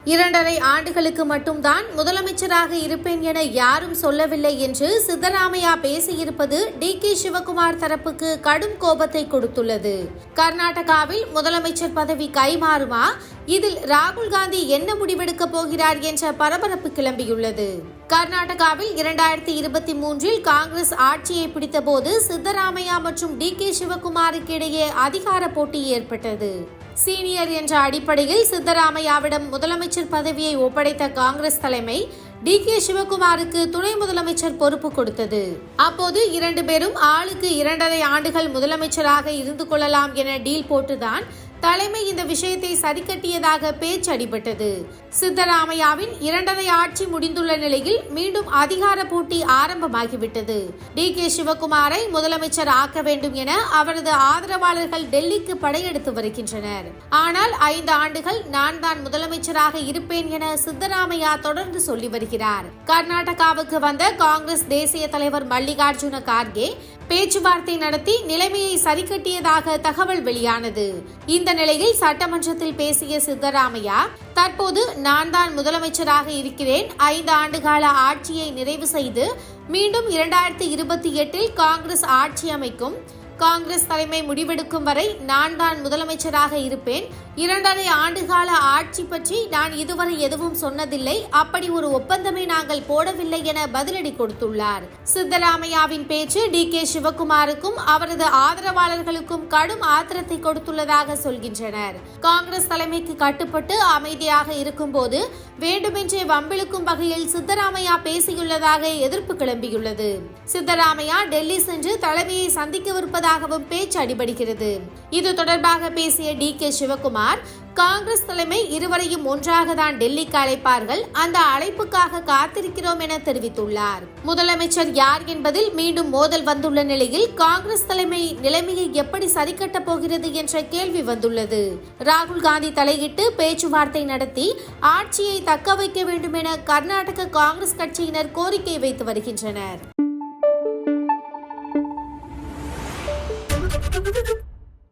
2.5 ஆண்டுகளுக்கு மட்டும்தான் முதலமைச்சராக இருப்பேன் என யாரும் சொல்லவில்லை என்று சித்தராமையா பேசியிருப்பது டி.கே. சிவகுமார் தரப்புக்கு கடும் கோபத்தை கொடுத்துள்ளது. கர்நாடகாவில் முதலமைச்சர் பதவி கைமாறுமா, இதில் ராகுல் காந்தி என்ன முடிவெடுக்க போகிறார் என்ற பரபரப்பு கிளம்பியுள்ளது. கர்நாடகாவில் 2023இல் காங்கிரஸ் ஆட்சியை பிடித்தபோது சித்தராமையா மற்றும் டி.கே. சிவகுமாருக்கு இடையே அதிகார போட்டி ஏற்பட்டது. சீனியர் என்ற அடிப்படையில் சித்தராமையாவிடம் முதலமைச்சர் பதவியை ஒப்படைத்த காங்கிரஸ் தலைமை டி.கே. சிவகுமாருக்கு துணை முதலமைச்சர் பொறுப்பு கொடுத்தது. அப்போது 2 பேரும் ஆளுக்கு 2.5 ஆண்டுகள் முதலமைச்சராக இருந்து கொள்ளலாம் என டீல் போட்டுதான் தலைமை இந்த விஷயத்தை சரிக்கட்டியதாக பேச்சு அடிபட்டது. சித்தராமையாவின் 2.5 ஆட்சி முடிந்துள்ள நிலையில் மீண்டும் அதிகார போட்டி ஆரம்பமாகிவிட்டது. டி.கே. சிவகுமாரை முதலமைச்சர் ஆக்க வேண்டும் என அவரது ஆதரவாளர்கள் டெல்லிக்கு படையெடுத்து வருகின்றனர். ஆனால் 5 ஆண்டுகள் நான் தான் முதலமைச்சராக இருப்பேன் என சித்தராமையா தொடர்ந்து சொல்லி வருகிறார். கர்நாடகாவுக்கு வந்த காங்கிரஸ் தேசிய தலைவர் மல்லிகார்ஜுன கார்கே பேச்சுவார்த்தை நடத்தி நிலைமையை சரிக்கட்டியதாக தகவல் வெளியானது. இந்த நிலையில் சட்டமன்றத்தில் பேசிய சித்தராமையா, தற்போது நான் தான் முதலமைச்சராக இருக்கிறேன். 5 ஆண்டுகால ஆட்சியை நிறைவு செய்து மீண்டும் 2028இல் காங்கிரஸ் ஆட்சி அமைக்கும். காங்கிரஸ் தலைமை முடிவெடுக்கும் வரை நான் தான் முதலமைச்சராக இருப்பேன். 2.5 ஆண்டுகால ஆட்சி பற்றி நான் இதுவரை எதுவும் சொன்னதில்லை. அப்படி ஒரு ஒப்பந்தமே நாங்கள் போடவில்லை என பதிலடி கொடுத்துள்ளார். சித்தராமையாவின் பேச்சு டி.கே. சிவகுமாருக்கும் அவரது ஆதரவாளர்களுக்கும் கடும் ஆத்திரத்தை கொடுத்துள்ளதாக சொல்கின்றனர். காங்கிரஸ் தலைமைக்கு கட்டுப்பட்டு அமைதியாக இருக்கும் போது வேண்டுமென்றே வம்பிழுக்கும் வகையில் சித்தராமையா பேசியுள்ளதாக எதிர்ப்பு கிளம்பியுள்ளது. சித்தராமையா டெல்லி சென்று தலைமையை சந்திக்கவிருப்பதாக பேச்சு அடிபடுகிறது. இது தொடர்பாக பேசிய டி.கே. சிவகுமார், காங்கிரஸ் தலைமை இருவரையும் ஒன்றாக தான் டெல்லிக்கு அழைப்பார்கள். அந்த அழைப்புக்காக காத்திருக்கிறோம் என தெரிவித்துள்ளார். முதலமைச்சர் யார் என்பதில் மீண்டும் மோதல் வந்துள்ள நிலையில் காங்கிரஸ் தலைமை நிலைமையை எப்படி சரிக்கட்டப் போகிறது என்ற கேள்வி வந்துள்ளது. ராகுல் காந்தி தலையிட்டு பேச்சுவார்த்தை நடத்தி ஆட்சியை தக்க வைக்க வேண்டும் என கர்நாடக காங்கிரஸ் கட்சியினர் கோரிக்கை வைத்து வருகின்றனர்.